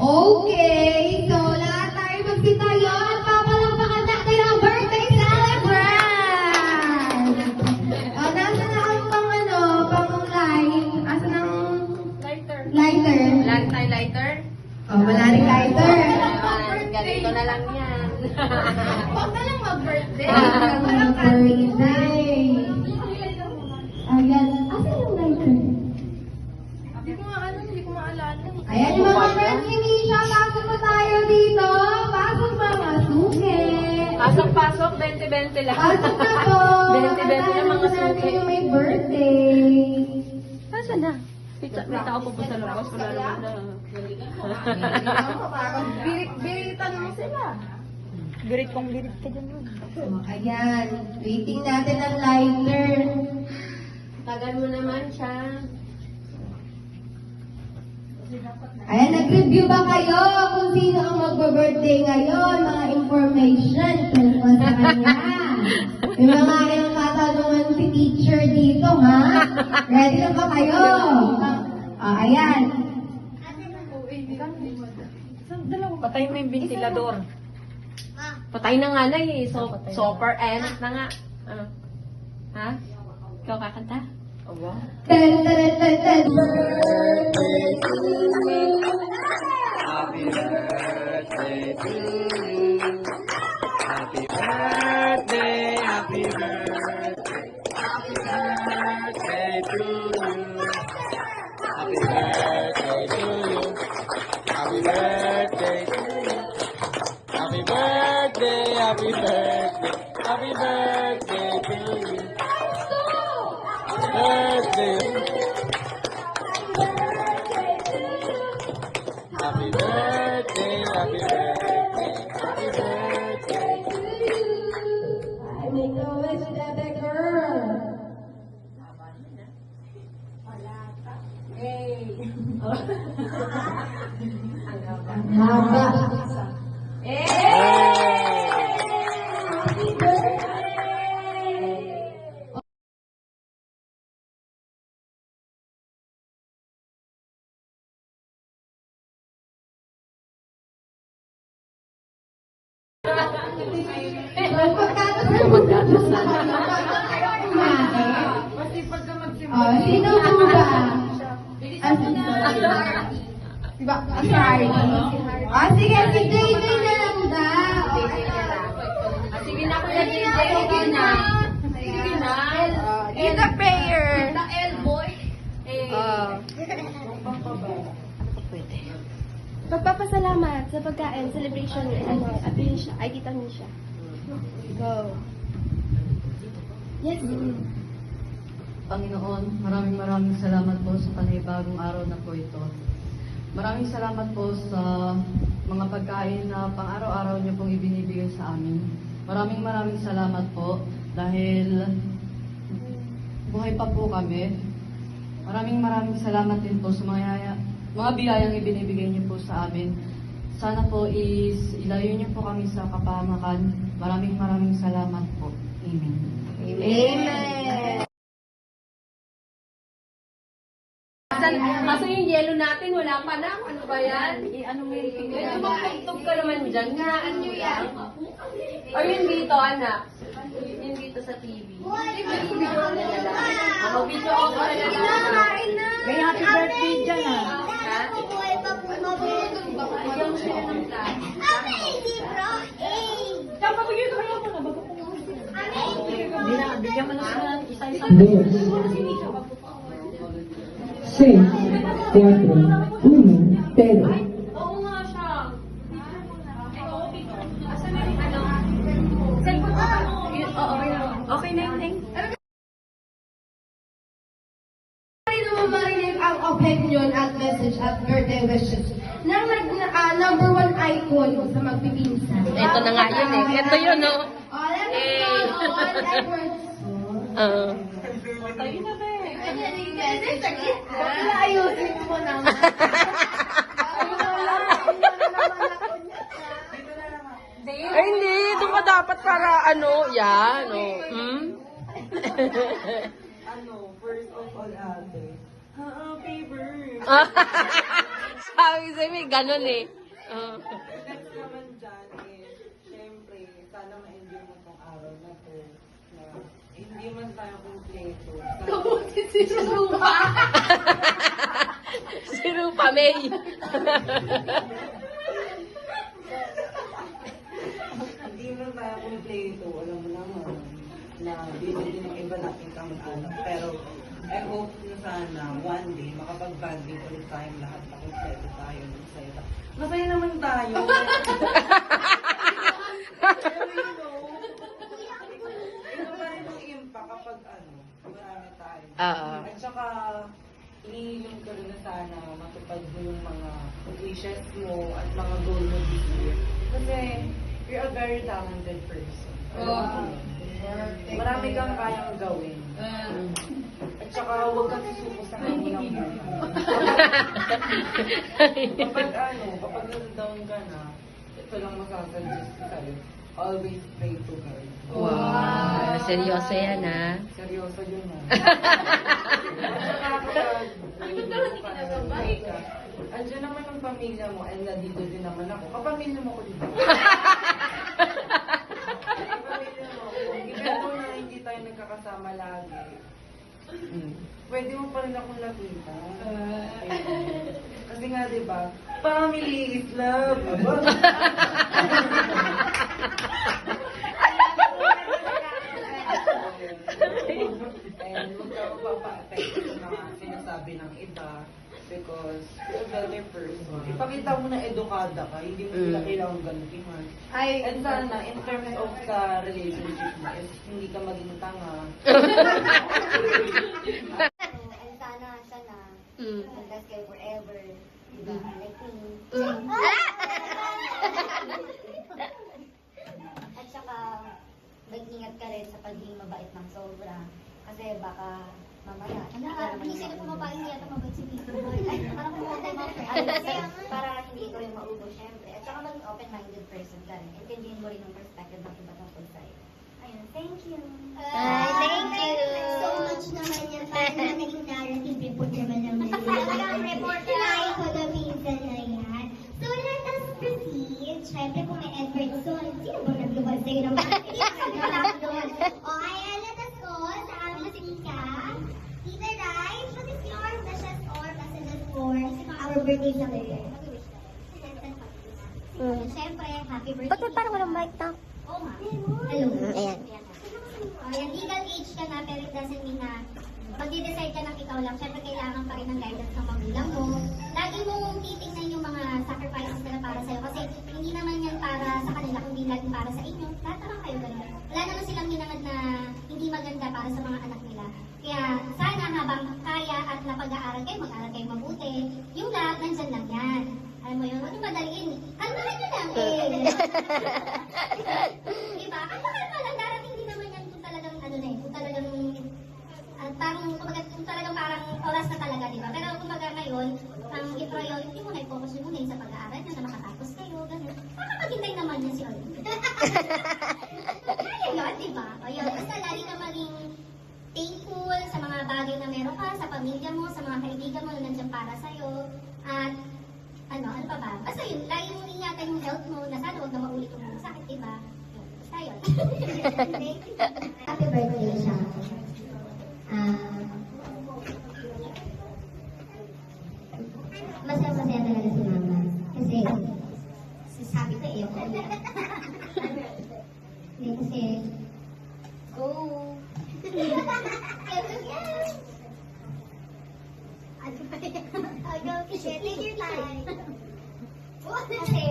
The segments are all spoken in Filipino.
Okay, so lahat tayo magsitayo at papalakpakan natin ang birthday celebrant! Nasa na ang pang light? Asan ang lighter? Wala rin tayo lighter? Wala rin lighter. Ganito na lang yan. Huwag na lang mag-birthday. Mag-birthday. Ayan. Asan yung lighter? Hindi ko maalala. Ayan yung mga friends ni Misha. Pasok na tayo dito. Pasok mga suke. Pasok, 20-20 lang. Pasok na po. 20-20 lang mga suki. Yung may birthday. Nasaan na? May tao po po sa labas. Wala naman na. Biritan mo sila. Birit ka dyan. Ayan. Waiting natin ang lighter. Tagal mo naman siya. Ayan, nag-review ba kayo kung sino ang mag-birthday ngayon? Mga information tungkol sa kanya. May mga ilang katanungan si teacher dito, ha? Ready na ba kayo? Ayan. Patay mo yung ventilador. Patay na nga na eh. Super end na nga. Ha? Ikaw kakanta? Aba? Ten, ten, ten, ten. Happy birthday to you. Happy birthday, happy birthday. Happy birthday to you. Happy birthday to you. Happy birthday to you. Happy birthday, happy birthday. Happy birthday to you. Birthday. Happy birthday, happy birthday, happy birthday. I make a wish that the girl. Ang haba. Happy birthday! Sino po ba? Diba? Sorry. Sige, si JJ na lang daw. Sige na kuya JJ. Sige na. Sige na. He's a prayer. The L-boy. Magpapasalamat sa pagkain, celebration, Ate Misha, ay Tita Misha. Go. Yes. Panginoon, maraming salamat po sa panibagong araw na po ito. Maraming salamat po sa mga pagkain na pang-araw-araw niyo pong ibinibigay sa amin. Maraming salamat po dahil buhay pa po kami. Maraming salamat din po sa mga biyayang ibinibigay niyo po sa amin. Sana po ilayo niyo po kami sa kapahamakan. Maraming salamat po. Amen. Amen. Kaso yung yelo natin, wala pa na. Ano ba yan? Ano mo yung tingin? Tumagtog ka naman dyan. Hinaan nyo yan. Or yun dito, anak. Yun dito sa TV. Mag-video ako na lang. May happy birthday dyan ah. Ha? Bigyan mo sila ng plan. Bigyan mo na sila ng isa-isa. 6, 4, 1, 0. Oo nga siya. Asan na yung ano? Cellphone ko. Okay na yun. Pwede naman marinig ang opinion at message at birthday wishes ng number 1 icon sa magpipinsan. Ito na nga yun eh. Ito yun, no? Let's go on Edwards. Tayo na ba eh. Bakit ayusin mo naman? Ay, hindi. Doon ka dapat para ano, yan. Hmm? First of all, ate. Happy birthday. Sabi sa'yo, may ganun eh. Oh. Next naman dyan is, syempre, sana ma-enjoy mo tong araw na to. Na hindi man tayo kumpleto. Si Rupa May. Hindi man tayo kumpleto. Alam mo naman na bibili ng iba natin kamag-anak. Pero I hope na sana one day makapag-banding ulit tayong lahat na kumpleto tayo. Masaya naman tayo. Pero you know, iba pa rin ang impact kapag marami tayo. Oo. At saka, iniinom ko rin na sana matupad mo yung mga wishes mo at mga goal mo this year. Kasi, you're a very talented person. Marami kang kayang gawin. At saka, huwag kang susuko sa hangin ng kapag down ka na, ito lang masasuggest ko sa'yo. Always pray to God. Wow. Seryoso yan, ha? Seryoso yun na. Andiyan naman ang pamilya mo, and nandito din naman ako. Kapamilya mo ko dito. Kapamilya mo ako. Even though na hindi tayo nagkakasama lagi, pwede mo pa rin akong nakita. Kasi nga, di ba? Family is love. And huwag ka magpapa-affect sa mga sinasabi ng iba because you're a better person. Ipakita mo na edukada ka, hindi mo sila kailangang gantihan. And sana, in terms of sa relationship mo, is hindi ka maging tanga. And sana, mag-last kayo forever. Diba? Like me. At saka, mag-ingat ka rin sa pagiging mabait ng sobra. Kasi baka mamaya. Hindi sila pumapayag niya at mabait si Vito. Parang pumunta mo. Para hindi ikaw yung maubo, syempre. At saka maging open-minded person ka rin. Intindihin mo rin yung perspective ng iba tungkol sa'yo. Ayun, thank you. Thank you. So much naman yan. Parang na naging narrative report naman naman. Talagang reporter ay ko na minsan na yan. So let us proceed. Syempre kung may Edwardson, sino bang naglubad sa'yo ng hindi ka naglalaki doon. O ayan, let us go sa aming sika. Tita Rai, what is your precious or messages for our birthday celebrant? Syempre, happy birthday. Bakit parang walang mic na? Oo nga. Hello. Ayan. Ayan, legal age ka na, pero it doesn't mean na magde-decide ka ng ikaw lang. Syempre, kailangan pa rin ng guidance ng magulang mo. Lagi mong titingnan yung mga sacrifices nila para sa'yo. Kasi hindi naman yan para sa kanila, kundi laging para sa inyo. Lahat naman kayo ganun. Wala naman silang hinangad na hindi maganda para sa mga anak nila. Kaya sana habang kaya at napag-aaral kayo, mag-aaral kayo mabuti, yung lahat, nandyan lang yan. Alam mo yun, ano madaliin? Kalmahan nyo lang eh. Diba? Kalma lang, darating din naman yan kung talagang ano na eh, kung talagang kung talagang parang oras na talaga, diba? Pero kumbaga ngayon, ang i-priority mo na i-focus nyo muna yung sa pag-aaral nyo na makatapos kayo, gano'n. Makakaghintay naman yan si Olin. Kaya yun, diba? O yun, basta lagi ka maging thankful sa mga bagay na meron ka, sa pamilya mo, sa mga kaibigan mo na nandiyan para sa'yo. At ano pa ba? Basta yun, lagi mo ingatan yung health mo na sana huwag na maulit yung sakit, diba? Basta yun. Happy birthday siya. Masaya-masaya talaga si Mama. Kasi, sabi ko eh, kasi, go! Ano ba yan? Go, Kishe, take your time. Kasi,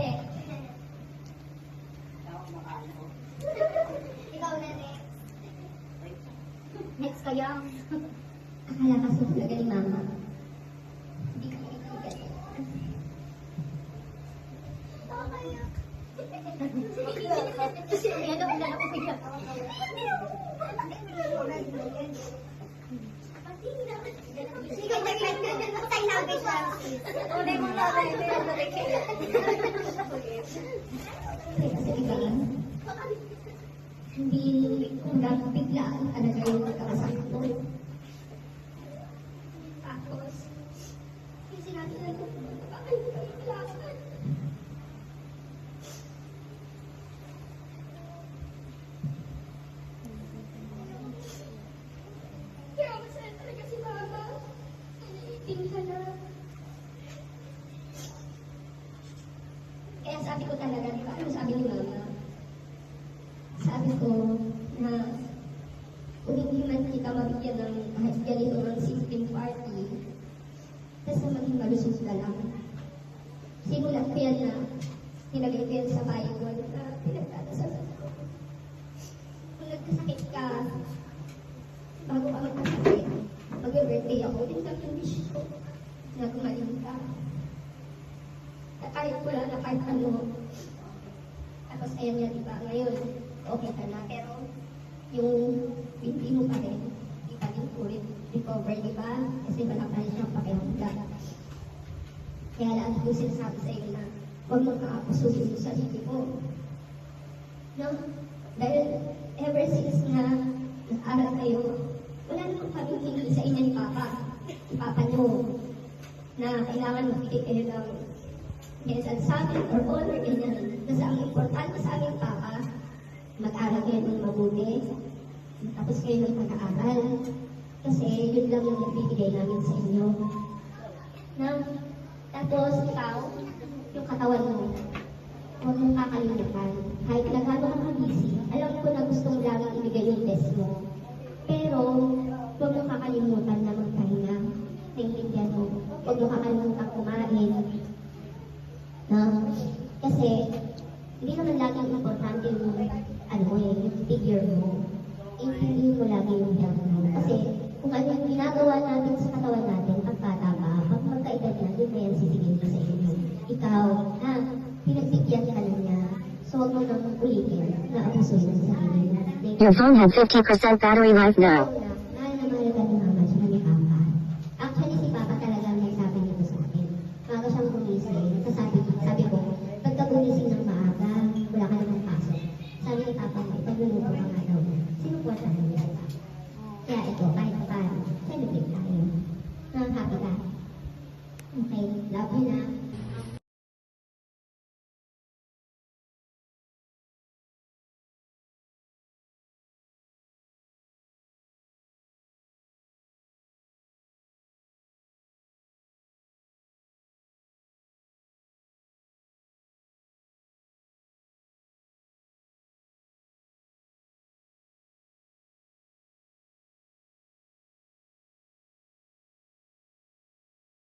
ikaw na next. Next kayo. Akala ka talaga ni Mama. Hindi ka makikigat. Kasi yan ang ulan ako bigla. Sige, tayo na agad siya. Tunay mong lagay na yan. Kasi diba, hindi hanggang biglaan talaga yung magkakasama mo. Tapos, yung sinabi na Pero masaya talaga si Mama. Naiiting ka na. Kaya sabi ko talaga, di ba, ano sabi ni Mama? Sabi ko na kung hindi man kita mabigyan ng kahit ganito ng 16 party, basta maging malusog ka lang. Simulat ko yan na nilagay ko yan sa Bible na pinagdadasalan ko. Kung nagkasakit ka, bago ka magkasakit, mag-birthday ako, din ka yung wish ko na gumaling ka. At kahit wala na kahit ano, tapos ayan yan, diba? Ngayon, okay ka na, pero yung hindi mo pa rin, hindi pa rin ulit recover, diba? Kasi wala pa rin siyang pakiramdam. Kaya lang ko sinasabi sa iyo na huwag mong kakapususin yung sarili mo. No? Dahil ever since na nag-aral kayo, wala namang kami hindi sa inyo ni Papa. Ni Papa nyo na kailangan magbigay kayo ng minsan sa amin or honor ganyan. Kasi ang importante sa aming Papa, mag-aral kayo ng mabuti, tapos kayo ng pag-aaral. Kasi yun lang yung nagbibigay namin sa inyo. Now, tapos ikaw, yung katawan mo, huwag mong kakalimutan. Kahit na gano'n kang busy, alam ko na gusto mo lang ibigay yung test mo. Pero, huwag mong kakalimutan na magpahinga. Naintindihan mo. Huwag mong kakalimutan kumain. Kasi, hindi naman laging importante yung, yung figure mo. Intindihin mo lagi yung health mo. Kasi, kung ano yung ginagawa natin sa katawan natin, pag bata pa, pag magkaedad na, yun na yan sisigil sa inyo. Ikaw, pinagbigyan ka na niya. So, huwag mo nang ulitin na abusuin sa sarili mo. Your phone has 50% battery life now.